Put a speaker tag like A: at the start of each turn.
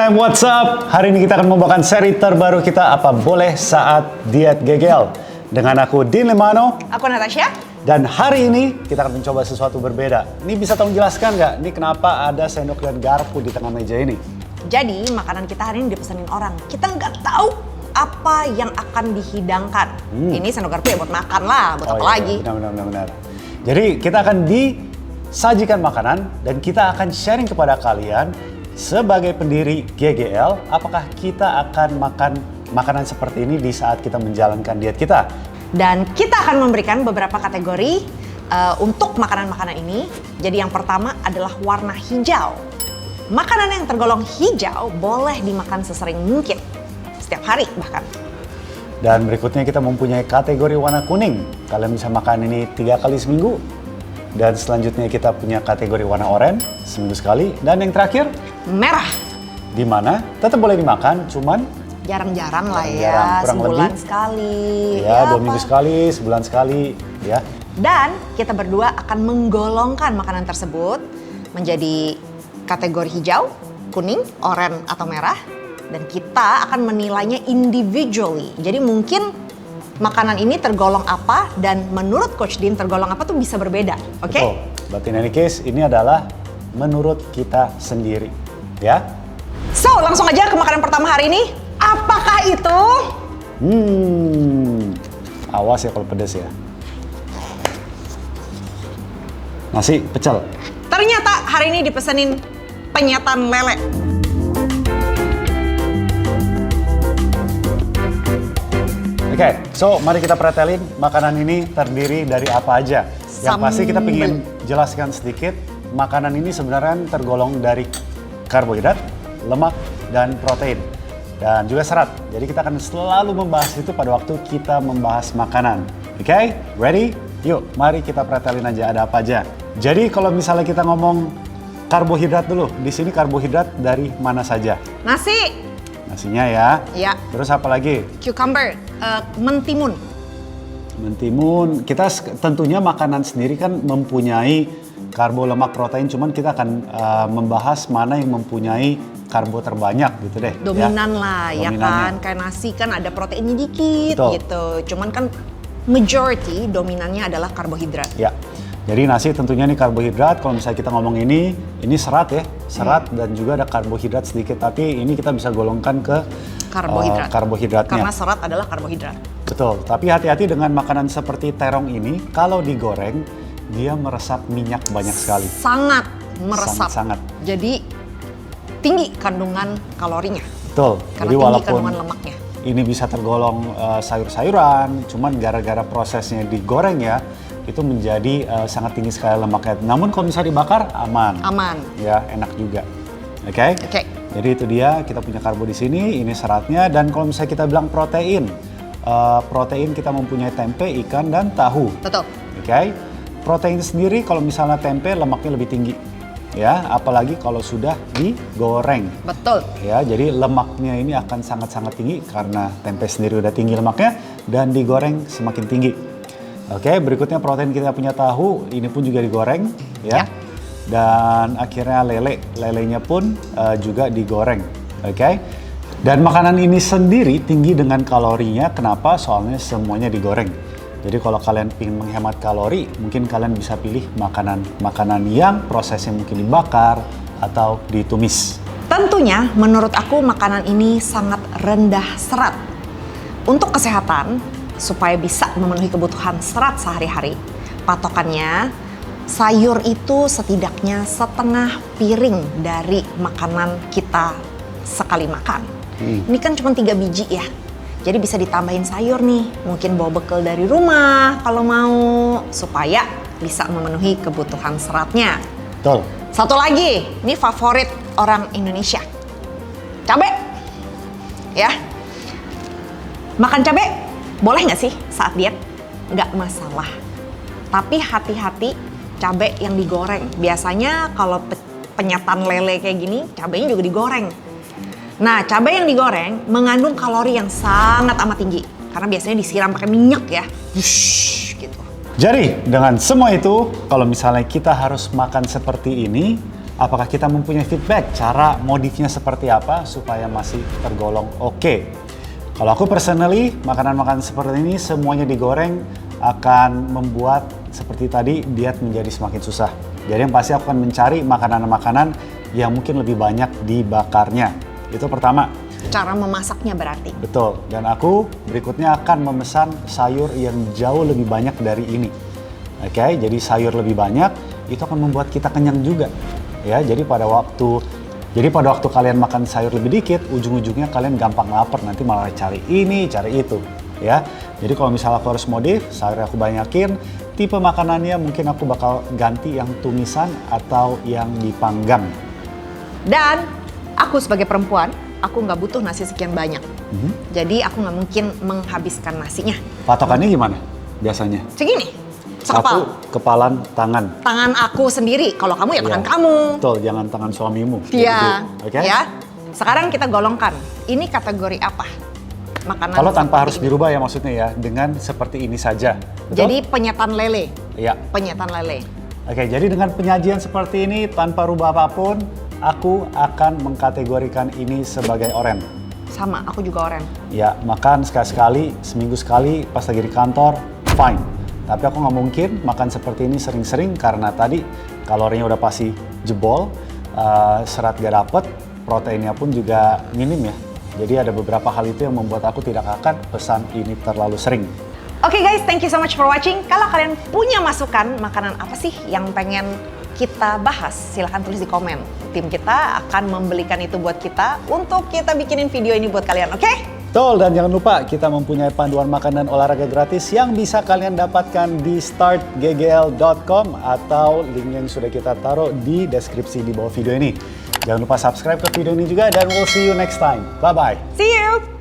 A: Fam, what's up? Hari ini kita akan membawakan seri terbaru kita, Apa Boleh Saat Diet GGL. Dengan aku, Din Lemano.
B: Aku Natasha.
A: Dan hari ini kita akan mencoba sesuatu berbeda. Ini bisa tolong jelaskan nggak? Ini kenapa ada sendok dan garpu di tengah meja ini?
B: Jadi, makanan kita hari ini dipesenin orang. Kita nggak tahu apa yang akan dihidangkan. Ini sendok garpu ya buat makan lah, buat apa lagi.
A: Benar. Jadi kita akan disajikan makanan dan kita akan sharing kepada kalian sebagai pendiri GGL, apakah kita akan makan makanan seperti ini di saat kita menjalankan diet kita.
B: Dan kita akan memberikan beberapa kategori untuk makanan-makanan ini. Jadi yang pertama adalah warna hijau. Makanan yang tergolong hijau boleh dimakan sesering mungkin, setiap hari bahkan.
A: Dan berikutnya kita mempunyai kategori warna kuning. Kalian bisa makan ini 3 kali seminggu. Dan selanjutnya kita punya kategori warna oranye, seminggu sekali. Dan yang terakhir,
B: merah.
A: di mana tetap boleh dimakan, cuman
B: Jarang-jarang lah
A: jarang-jarang,
B: ya,
A: kurang
B: sebulan
A: lebih.
B: sekali.
A: ya 2 minggu sekali, sebulan sekali, ya.
B: Dan kita berdua akan menggolongkan makanan tersebut menjadi kategori hijau, kuning, oranye, atau merah. Dan kita akan menilainya individually. Jadi mungkin makanan ini tergolong apa dan menurut Coach Din tergolong apa tuh bisa berbeda. Oke?
A: Betul. But in any case, ini adalah menurut kita sendiri, ya.
B: So, langsung aja ke makanan pertama hari ini. Apakah itu?
A: Awas ya kalau pedas ya. Nasi pecel.
B: Ternyata hari ini dipesenin penyetan lele.
A: Oke, so mari kita pretelin makanan ini terdiri dari apa aja. Yang pasti kita ingin jelaskan sedikit, makanan ini sebenarnya tergolong dari karbohidrat, lemak, dan protein. Dan juga serat. Jadi kita akan selalu membahas itu pada waktu kita membahas makanan. Oke, ready? Yuk, mari kita pretelin aja ada apa aja. Jadi kalau misalnya kita ngomong karbohidrat dulu, di sini karbohidrat dari mana saja?
B: Nasi.
A: Nasinya ya.
B: Ya.
A: Terus apa lagi?
B: Cucumber, mentimun.
A: Mentimun, kita tentunya makanan sendiri kan mempunyai karbo, lemak, protein, cuman kita akan membahas mana yang mempunyai karbo terbanyak gitu deh.
B: Dominan lah ya kan, kayak nasi kan ada proteinnya dikit. Betul. Gitu. Cuman kan majority dominannya adalah karbohidrat.
A: Ya, jadi nasi tentunya ini karbohidrat. Kalau misalnya kita ngomong ini serat ya, serat dan juga ada karbohidrat sedikit. Tapi ini kita bisa golongkan ke karbohidratnya.
B: Karena serat adalah karbohidrat.
A: Betul, tapi hati-hati dengan makanan seperti terong ini. Kalau digoreng, dia meresap minyak banyak sekali.
B: Sangat meresap.
A: Sangat.
B: Jadi tinggi kandungan kalorinya.
A: Betul.
B: Karena
A: jadi
B: tinggi
A: walaupun
B: kandungan lemaknya.
A: Ini bisa tergolong sayur-sayuran, cuman gara-gara prosesnya digoreng ya, itu menjadi sangat tinggi sekali lemaknya. Namun kalau misalnya dibakar, aman.
B: Aman.
A: Ya, enak juga. Oke?
B: Oke.
A: Jadi itu dia, kita punya karbo di sini, ini seratnya. Dan kalau misalnya kita bilang protein, protein kita mempunyai tempe, ikan, dan tahu.
B: Betul.
A: Oke? Protein sendiri kalau misalnya tempe lemaknya lebih tinggi. Ya, apalagi kalau sudah digoreng.
B: Betul.
A: Ya, jadi lemaknya ini akan sangat-sangat tinggi karena tempe sendiri udah tinggi lemaknya dan digoreng semakin tinggi. Oke, berikutnya protein kita punya tahu, ini pun juga digoreng ya. Dan akhirnya lelenya pun juga digoreng. Oke. Dan makanan ini sendiri tinggi dengan kalorinya. Kenapa? Soalnya semuanya digoreng. Jadi kalau kalian ingin menghemat kalori, mungkin kalian bisa pilih makanan yang prosesnya mungkin dibakar atau ditumis.
B: Tentunya menurut aku makanan ini sangat rendah serat. Untuk kesehatan, supaya bisa memenuhi kebutuhan serat sehari-hari, patokannya sayur itu setidaknya setengah piring dari makanan kita sekali makan. Ini kan cuma 3 biji ya. Jadi bisa ditambahin sayur nih, mungkin bawa bekal dari rumah kalau mau, supaya bisa memenuhi kebutuhan seratnya.
A: Betul.
B: Satu lagi, ini favorit orang Indonesia. Cabai. Ya. Makan cabai boleh nggak sih saat diet? Nggak masalah. Tapi hati-hati cabai yang digoreng. Biasanya kalau penyetan lele kayak gini, cabainya juga digoreng. Nah, cabai yang digoreng mengandung kalori yang sangat amat tinggi. Karena biasanya disiram pakai minyak ya. Wush, gitu.
A: Jadi, dengan semua itu, kalau misalnya kita harus makan seperti ini, apakah kita mempunyai feedback cara modifnya seperti apa supaya masih tergolong oke. Kalau aku personally, makanan-makanan seperti ini semuanya digoreng akan membuat seperti tadi diet menjadi semakin susah. Jadi yang pasti aku akan mencari makanan-makanan yang mungkin lebih banyak dibakarnya. Itu pertama.
B: Cara memasaknya berarti.
A: Betul. Dan aku berikutnya akan memesan sayur yang jauh lebih banyak dari ini. Oke, jadi sayur lebih banyak itu akan membuat kita kenyang juga. Ya, jadi pada waktu kalian makan sayur lebih dikit, ujung-ujungnya kalian gampang lapar, nanti malah cari ini, cari itu. Ya, jadi kalau misalnya aku harus modif, sayur aku banyakin, tipe makanannya mungkin aku bakal ganti yang tumisan atau yang dipanggang.
B: Dan aku sebagai perempuan, aku nggak butuh nasi sekian banyak. Jadi aku nggak mungkin menghabiskan nasinya.
A: Patokannya gimana biasanya?
B: Segini,
A: Satu,
B: sekepal.
A: kepalan tangan.
B: Tangan aku sendiri, kalau kamu ya tangan
A: Iya.
B: kamu.
A: Betul, jangan tangan suamimu.
B: Iya,
A: Oke?
B: ya. Sekarang kita golongkan, ini kategori apa? Makanan
A: Kalau tanpa
B: seperti
A: harus
B: ini.
A: dirubah ya maksudnya ya, dengan seperti ini saja. Betul?
B: Jadi penyetan lele,
A: Iya.
B: penyetan lele.
A: Oke, jadi dengan penyajian seperti ini tanpa rubah apapun, aku akan mengkategorikan ini sebagai oren.
B: Sama, aku juga oren.
A: Ya, makan sekali-sekali, seminggu sekali pas lagi di kantor, fine. Tapi aku nggak mungkin makan seperti ini sering-sering karena tadi kalorinya udah pasti jebol, serat gak dapet, proteinnya pun juga minim ya. Jadi ada beberapa hal itu yang membuat aku tidak akan pesan ini terlalu sering.
B: Oke guys, thank you so much for watching. Kalau kalian punya masukan, makanan apa sih yang pengen kita bahas? Silahkan tulis di komen. Tim kita akan membelikan itu buat kita untuk kita bikinin video ini buat kalian, oke?
A: Betul, dan jangan lupa kita mempunyai panduan makanan olahraga gratis yang bisa kalian dapatkan di startggl.com atau link yang sudah kita taruh di deskripsi di bawah video ini. Jangan lupa subscribe ke video ini juga dan we'll see you next time. Bye-bye.
B: See you!